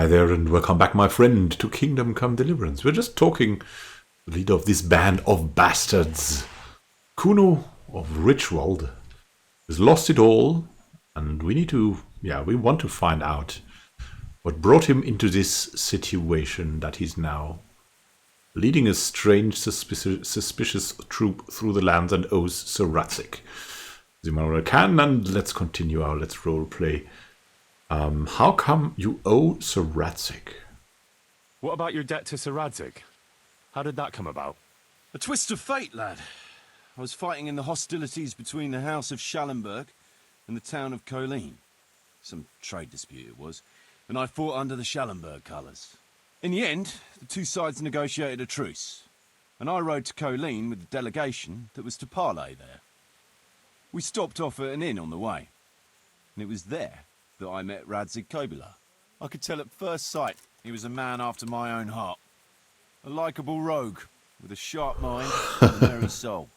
Hi there and welcome back, my friend, to Kingdom Come Deliverance. We're just talking the leader of this band of bastards, Kuno of Richwald, has lost it all, and we need to, we want to find out what brought him into this situation that he's now leading a strange, suspicious troop through the lands and owes Sir Ratzik. Immanuel can, and let's continue our Let's Roleplay. How come you owe Sir Ratzik? What about your debt to Sir Ratzik? How did that come about? A twist of fate, lad. I was fighting in the hostilities between the House of Schallenberg and the town of Colleen. Some trade dispute it was, and I fought under the Schallenberg colours. In the end, the two sides negotiated a truce, and I rode to Colleen with the delegation that was to parley there. We stopped off at an inn on the way, and it was there that I met Radzig Kobyla. I could tell at first sight he was a man after my own heart. A likeable rogue with a sharp mind and a merry soul.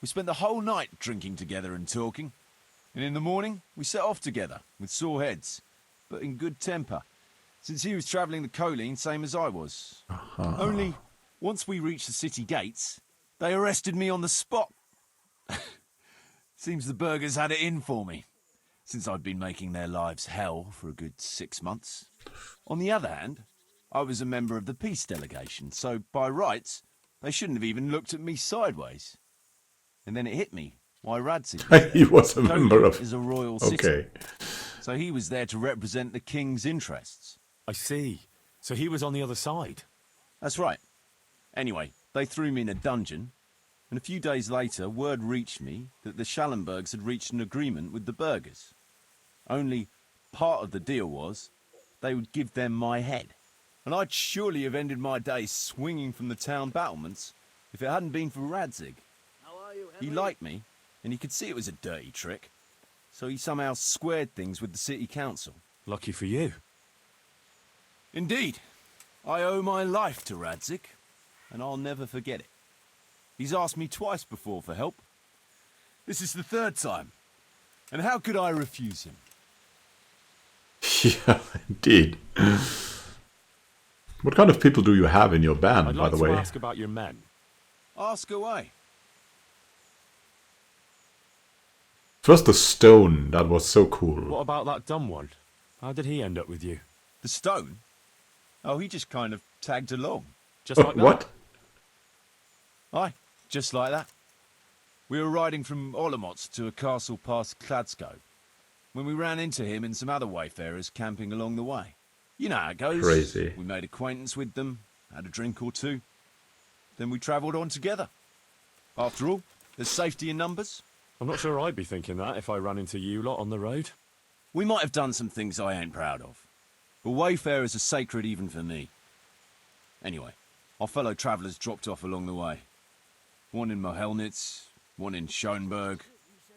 We spent the whole night drinking together and talking, and in the morning we set off together with sore heads, but in good temper, since he was travelling the Colleen same as I was. Only, once we reached the city gates, they arrested me on the spot. Seems the burghers had it in for me, since I'd been making their lives hell for a good 6 months. On the other hand, I was a member of the peace delegation, so by rights, they shouldn't have even looked at me sideways. And then it hit me why Radzig He was a member of... is a royal city. Okay. So he was there to represent the king's interests. I see. So he was on the other side. That's right. Anyway, they threw me in a dungeon, and a few days later, word reached me that the Schallenbergs had reached an agreement with the burghers. Only part of the deal was they would give them my head. And I'd surely have ended my days swinging from the town battlements if it hadn't been for Radzig. He liked me, and he could see it was a dirty trick, so he somehow squared things with the city council. Lucky for you. Indeed. I owe my life to Radzig, and I'll never forget it. He's asked me twice before for help. This is the third time, and how could I refuse him? Yeah, indeed. What kind of people do you have in your band, I'd by like the to way? ask about your men. Ask away. First, the stone. That was so cool. What about that dumb one? How did he end up with you? The stone? Oh, he just kind of tagged along. Just like that? What? Aye, just like that. We were riding from Olomouc to a castle past Kladsko, when we ran into him and some other wayfarers camping along the way. You know how it goes. Crazy. We made acquaintance with them, had a drink or two. Then we travelled on together. After all, there's safety in numbers. I'm not sure I'd be thinking that if I ran into you lot on the road. We might have done some things I ain't proud of, but wayfarers are sacred even for me. Anyway, our fellow travellers dropped off along the way. One in Mohelnitz, one in Schoenberg,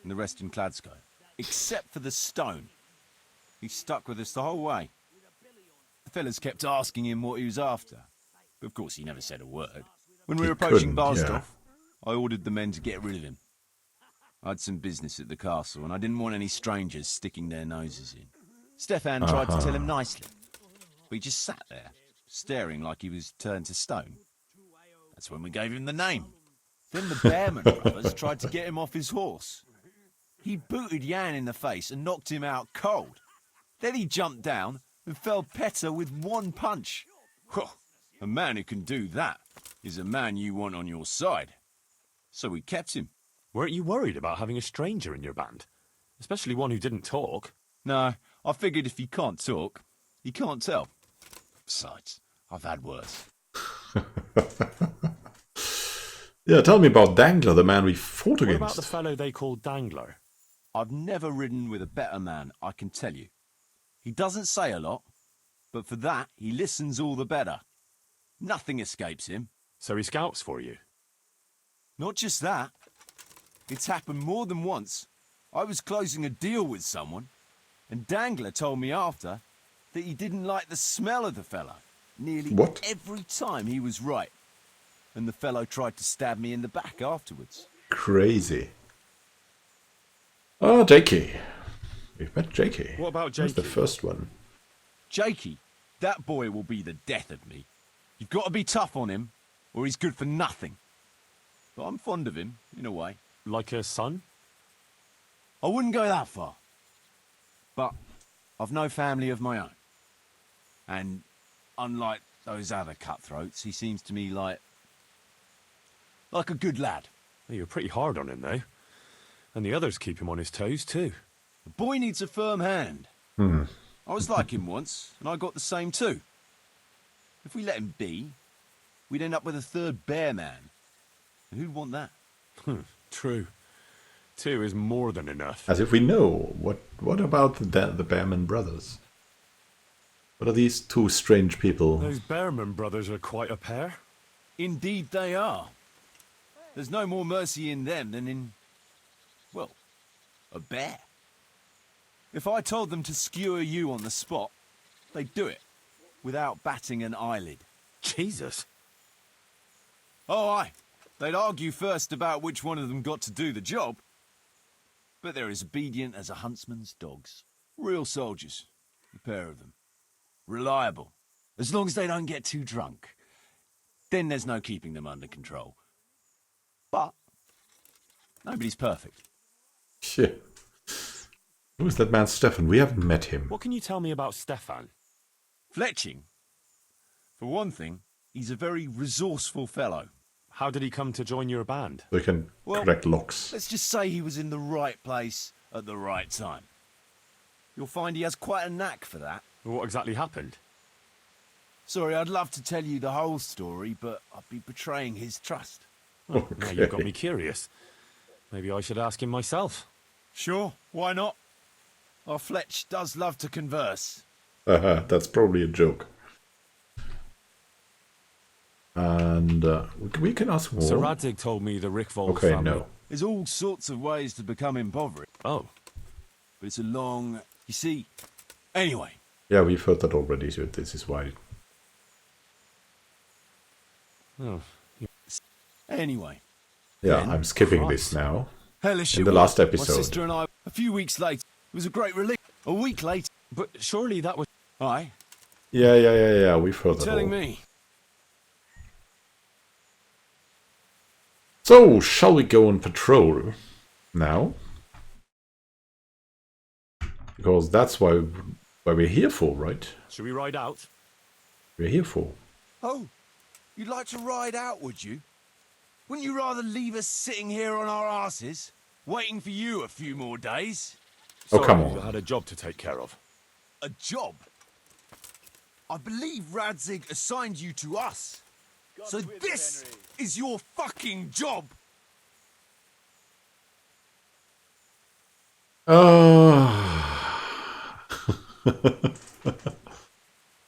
and the rest in Kladsko. Except for the stone. He stuck with us the whole way. The fellas kept asking him what he was after, but of course he never said a word. When we were approaching Barsdorf, I ordered the men to get rid of him. I had some business at the castle, and I didn't want any strangers sticking their noses in. Stefan tried to tell him nicely, but he just sat there, staring like he was turned to stone. That's when we gave him the name. Then the Bearman brothers tried to get him off his horse. He booted Jan in the face and knocked him out cold. Then he jumped down and felled Petter with one punch. Well, a man who can do that is a man you want on your side. So we kept him. Weren't you worried about having a stranger in your band? Especially one who didn't talk. No, I figured if he can't talk, he can't tell. Besides, I've had worse. Yeah, tell me about Dangler, the man we fought What against. about the fellow they called Dangler? I've never ridden with a better man, I can tell you. He doesn't say a lot, but for that, he listens all the better. Nothing escapes him. So he scouts for you? Not just that. It's happened more than once. I was closing a deal with someone, and Dangler told me after that he didn't like the smell of the fellow. Nearly every time he was right. And the fellow tried to stab me in the back afterwards. Crazy. Oh, Jakey. We've met Jakey. What about That's Jakey? the first one. Jakey? That boy will be the death of me. You've got to be tough on him, or he's good for nothing. But I'm fond of him, in a way. Like a son? I wouldn't go that far. But I've no family of my own. And unlike those other cutthroats, he seems to me like a good lad. You're pretty hard on him, though. And the others keep him on his toes, too. The boy needs a firm hand. I was like him once, and I got the same too. If we let him be, we'd end up with a third bear man. And who'd want that? True. 2 is more than enough. As if we know. What about the Bearman brothers? What are these two strange people? Those Bearman brothers are quite a pair. Indeed they are. There's no more mercy in them than in, well, a bear. If I told them to skewer you on the spot, they'd do it, without batting an eyelid. Jesus. Oh, aye. They'd argue first about which one of them got to do the job. But they're as obedient as a huntsman's dogs. Real soldiers, the pair of them. Reliable, as long as they don't get too drunk. Then there's no keeping them under control. But nobody's perfect. Shit. Who's that man Stefan? We haven't met him. What can you tell me about Stefan? Fletching. For one thing, he's a very resourceful fellow. How did he come to join your band? We can correct locks. Let's just say he was in the right place at the right time. You'll find he has quite a knack for that. What exactly happened? Sorry, I'd love to tell you the whole story, but I'd be betraying his trust. Now Okay. you've got me curious. Maybe I should ask him myself. Sure, why not? Our Fletch does love to converse. That's probably a joke. And we can ask more. Sir Radzig told me the Rickvold Okay, family... no. There's all sorts of ways to become impoverished, Oh, but it's a long... You see... Anyway, Yeah, we've heard that already, so this is why. anyway. Yeah, Then, I'm skipping Christ. this now. Hellish In it the was. last episode. My sister and I, a few weeks later, it was a great relief. A week later... but surely that was... Aye, Yeah, we've heard that telling all. me. So, shall we go on patrol now? Because that's why we're here for, right? Should we ride out? We're here for. Oh, you'd like to ride out, would you? Wouldn't you rather leave us sitting here on our asses, waiting for you a few more days? Oh, come Sorry, on. I had a job to take care of. A job? I believe Radzig assigned you to us. So this is your fucking job.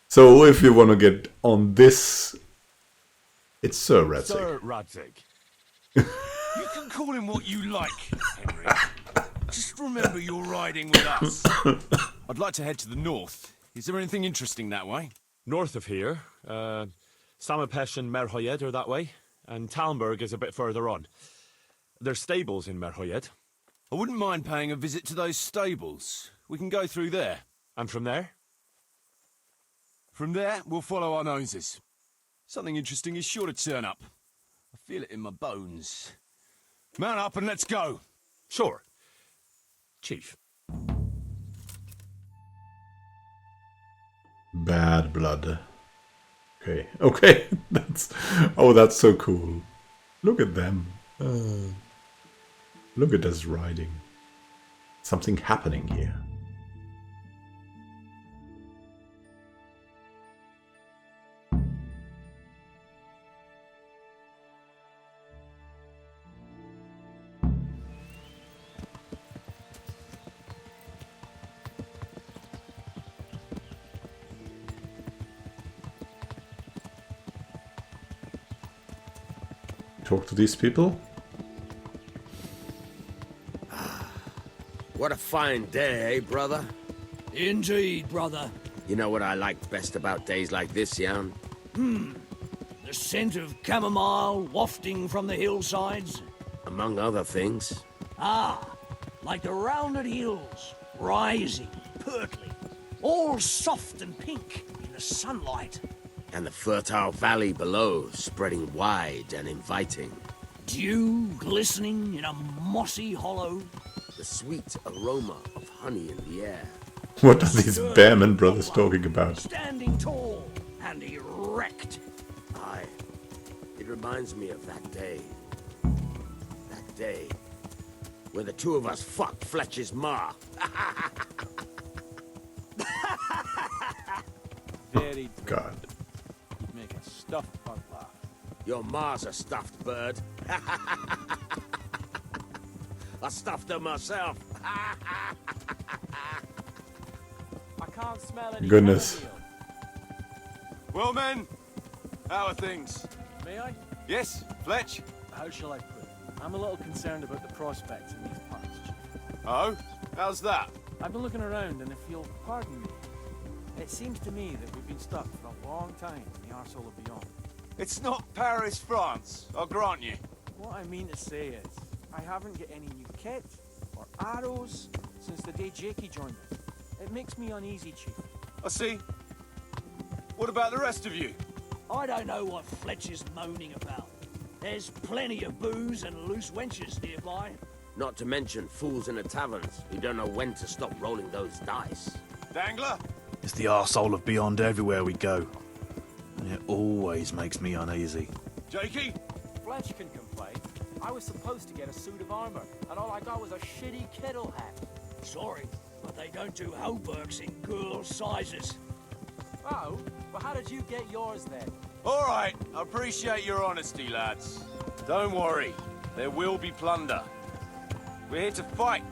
So, if you want to get on this, it's Sir Radzig. Sir Radzig. You can call him what you like, Henry. Just remember you're riding with us. I'd like to head to the north. Is there anything interesting that way? North of here, Samapesh and Merhoyed are that way, and Talmberg is a bit further on. There's stables in Merhoyed. I wouldn't mind paying a visit to those stables. We can go through there. And from there? From there, we'll follow our noses. Something interesting is sure to turn up. I feel it in my bones. Mount up and let's go. Sure. Chief. Bad blood. Okay. That's so cool. Look at them. Look at us riding. Something happening here. Talk to these people. What a fine day, eh, brother? Indeed, brother. You know what I like best about days like this, Jan? The scent of chamomile wafting from the hillsides. Among other things. Ah, like the rounded hills, rising, purtling, all soft and pink in the the sunlight. And the fertile valley below, spreading wide and inviting. Dew glistening in a mossy hollow. The sweet aroma of honey in the air. What are these Bearman brothers talking about? Standing tall and erect. Aye, it reminds me of that day. That day where the two of us fucked Fletcher's ma. Very God. You'd make a stuffed pug laugh. Your ma's a stuffed bird. I stuffed her myself. I can't smell any Goodness. chamomile. Well, men, how are things? May I? Yes, Fletch? How shall I put it? I'm a little concerned about the prospects in these parts, Chief. Oh? How's that? I've been looking around, and if you'll pardon me, it seems to me that we've been stuck for a long time in the arsehole of beyond. It's not Paris, France, I'll grant you. What I mean to say is, I haven't got any new kit or arrows since the day Jakey joined us. It makes me uneasy, Chief. I see. What about the rest of you? I don't know what Fletcher's moaning about. There's plenty of booze and loose wenches nearby. Not to mention fools in the taverns who don't know when to stop rolling those dice. Dangler? It's the arsehole of beyond everywhere we go. And it always makes me uneasy. Jakey? Fletch can complain. I was supposed to get a suit of armor, and all I got was a shitty kettle hat. Sorry, but they don't do hauberks in girl sizes. Oh, but how did you get yours then? All right, I appreciate your honesty, lads. Don't worry, there will be plunder. We're here to fight,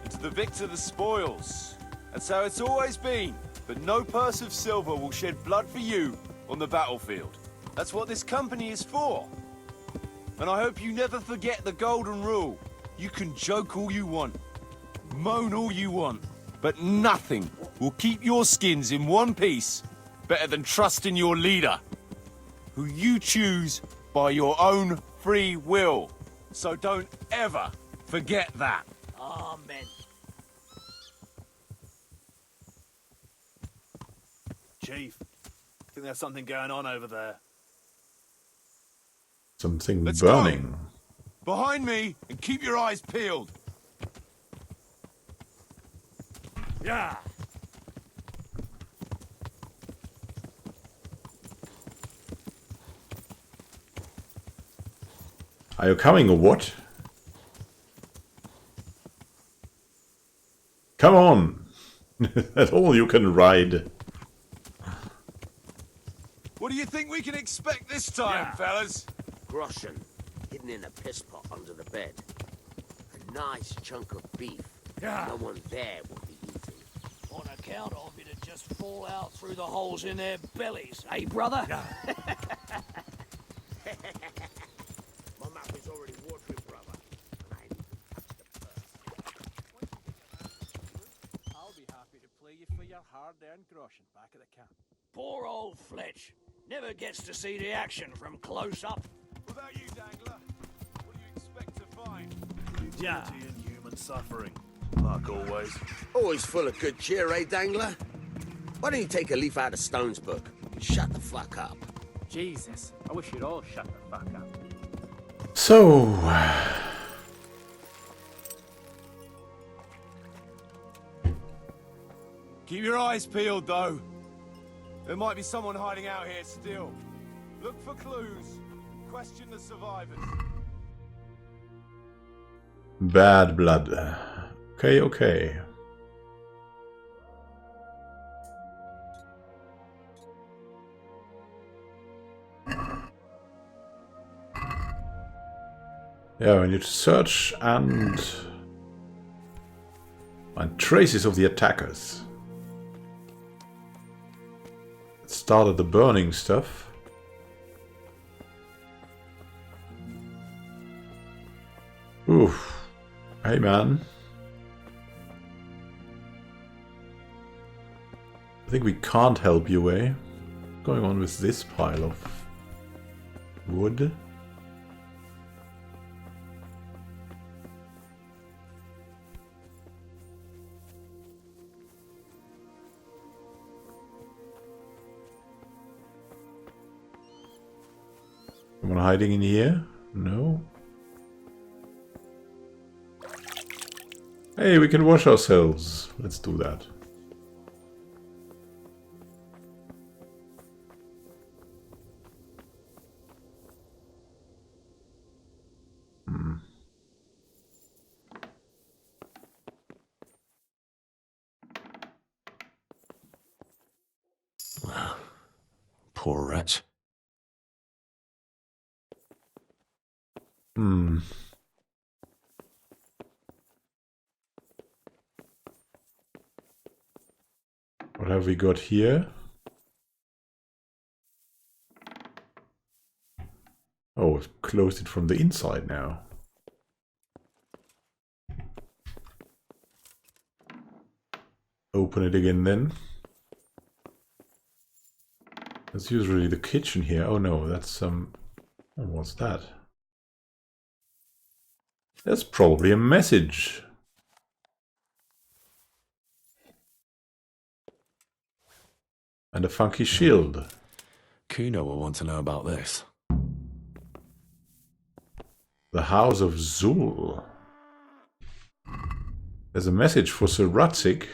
and to the victor the spoils. That's how it's always been, but no purse of silver will shed blood for you on the battlefield. That's what this company is for. And I hope you never forget the golden rule. You can joke all you want, moan all you want, but nothing will keep your skins in one piece better than trusting your leader, who you choose by your own free will. So don't ever forget that. Amen. Chief, I think there's something going on over there. Something Let's burning. go. Behind me, and keep your eyes peeled. Yeah. Are you coming or what? Come on! That's all you can ride. What do you think we can expect this time, fellas? Groschen, hidden in a piss pot under the bed. A nice chunk of beef. Yeah. No one there will be eating. On account of it'd just fall out through the holes in their bellies, eh, brother? My mouth is already watering, brother. And I need to touch the purse. I'll be happy to play you for your hard-earned groschen back at the camp. Poor old Fletch. Never gets to see the action from close up. What about you, Dangler? What do you expect to find? Utility and human suffering, like always. Always full of good cheer, eh, Dangler? Why don't you take a leaf out of Stone's book and shut the fuck up? Jesus, I wish you'd all shut the fuck up. So, Keep your eyes peeled, though. There might be someone hiding out here still. Look for clues. Question the survivors. bad blood. Okay, okay. Yeah, we need to search and find traces of the attackers. It started the burning stuff. Oof. Hey man. I think we can't help you, eh? What's going on with this pile of wood? Someone hiding in here? No. Hey, we can wash ourselves. Let's do that. Poor wretch. What have we got here? Oh, we've closed it from the inside now. Open it again then. That's usually the kitchen here. Oh no, that's some... Oh, what's that? That's probably a message. And a funky shield. Kuno will want to know about this. The House of Zul. There's a message for Sir Rutzik.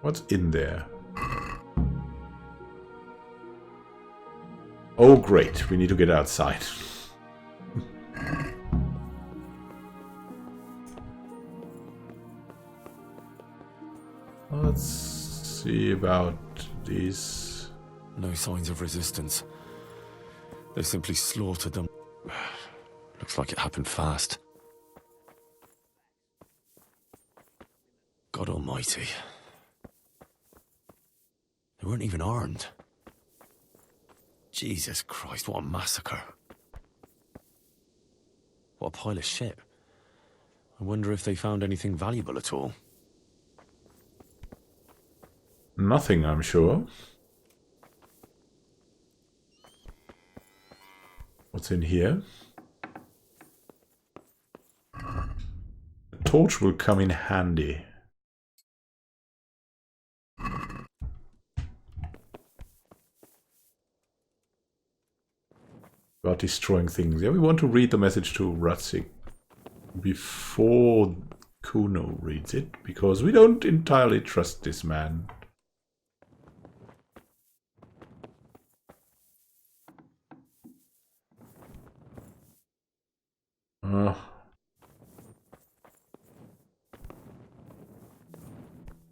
What's in there? Oh great, we need to get outside. Let's see about these. No signs of resistance. They simply slaughtered them. Looks like it happened fast. God almighty. They weren't even armed. Jesus Christ, what a massacre. What a pile of shit. I wonder if they found anything valuable at all. Nothing, I'm sure. What's in here? A torch will come in handy. About destroying things. Yeah, we want to read the message to Rutzik before Kuno reads it, because we don't entirely trust this man.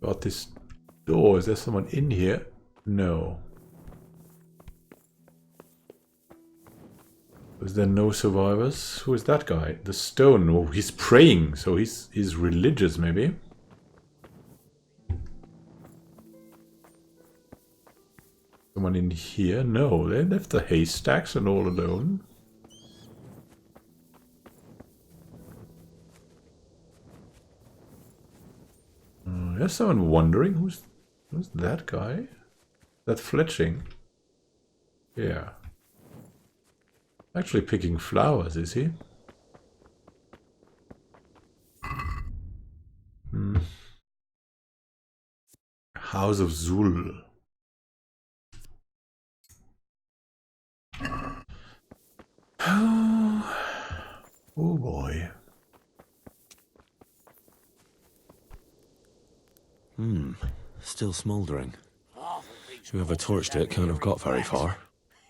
About this door. Is there someone in here? No. Is there no survivors? Who is that guy? The stone. Oh, he's praying, so he's religious maybe. Someone in here? No, they left the haystacks and all alone. There's someone wondering who's that guy? That Fletching? Yeah. Actually picking flowers, is he? House of Zul. Oh boy. Still smouldering. Half of these Whoever torched it can't have got very far.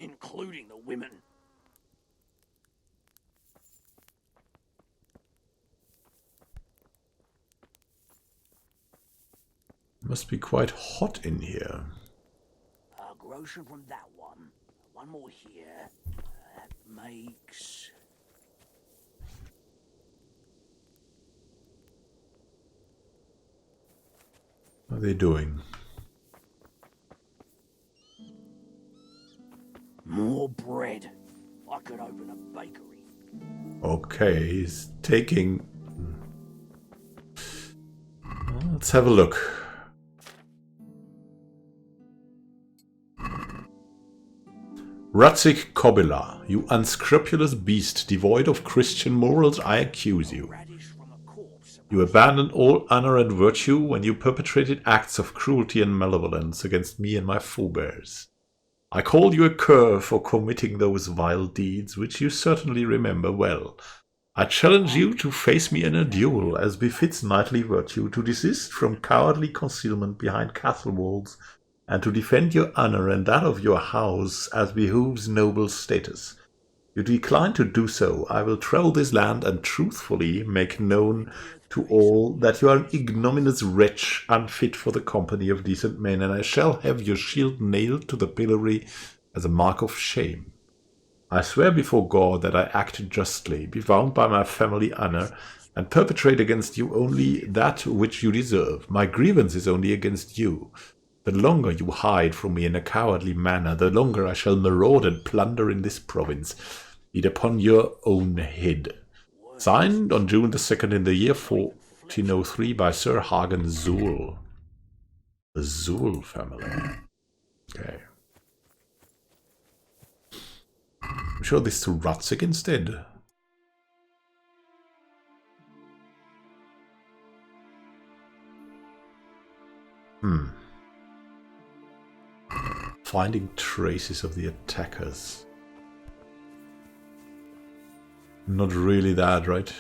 including the women. Must be quite hot in here. A groschen from that one. One more here. That makes... What are they doing? More bread. I could open a bakery. Okay, he's taking... Well, let's have a look. Rutzik Kobila, you unscrupulous beast, devoid of Christian morals, I accuse you. Radish from a corpse. You abandoned all honor and virtue when you perpetrated acts of cruelty and malevolence against me and my forebears. I call you a cur for committing those vile deeds, which you certainly remember well. I challenge you to face me in a duel, as befits knightly virtue, to desist from cowardly concealment behind castle walls, and to defend your honor and that of your house as behooves noble status. You decline to do so. I will travel this land and truthfully make known to all that you are an ignominious wretch, unfit for the company of decent men, and I shall have your shield nailed to the pillory as a mark of shame. I swear before God that I acted justly, be bound by my family honor, and perpetrate against you only that which you deserve. My grievance is only against you. The longer you hide from me in a cowardly manner, the longer I shall maraud and plunder in this province. Be it upon your own head. Signed on June the 2nd in the year 1403 by Sir Hagen Zool. The Zool family. Okay. Show this to Ratzig instead. Finding traces of the attackers. Not really that, right?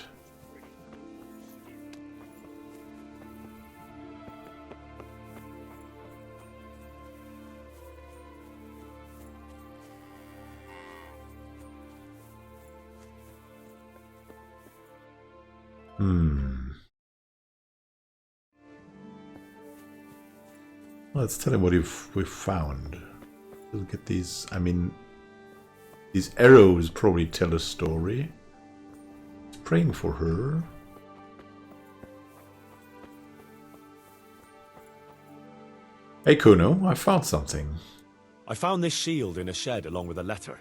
Let's tell him what we've found. We'll get these. I mean, these arrows probably tell a story. He's praying for her. Hey Kuno, I found something. I found this shield in a shed along with a letter.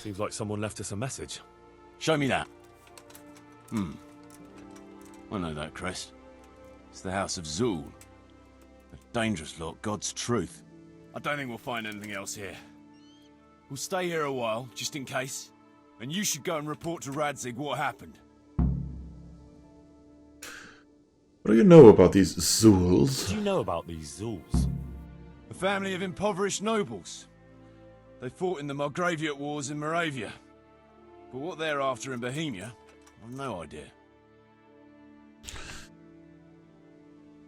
Seems like someone left us a message. Show me that. I know that crest. It's the House of Zool. A dangerous lot, God's truth. I don't think we'll find anything else here. We'll stay here a while, just in case. And you should go and report to Radzig what happened. What do you know about these Zools? What do you know about these Zools? A family of impoverished nobles. They fought in the Margraviate Wars in Moravia. But what they're after in Bohemia, I've no idea.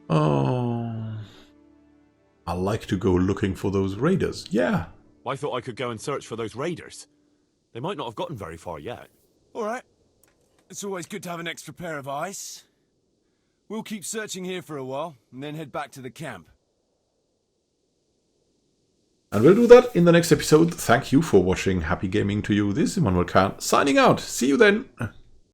Oh, I like to go looking for those raiders. Yeah. I thought I could go and search for those raiders. They might not have gotten very far yet. All right. It's always good to have an extra pair of eyes. We'll keep searching here for a while, and then head back to the camp. And we'll do that in the next episode. Thank you for watching. Happy gaming to you. This is Immanuel signing out. See you then.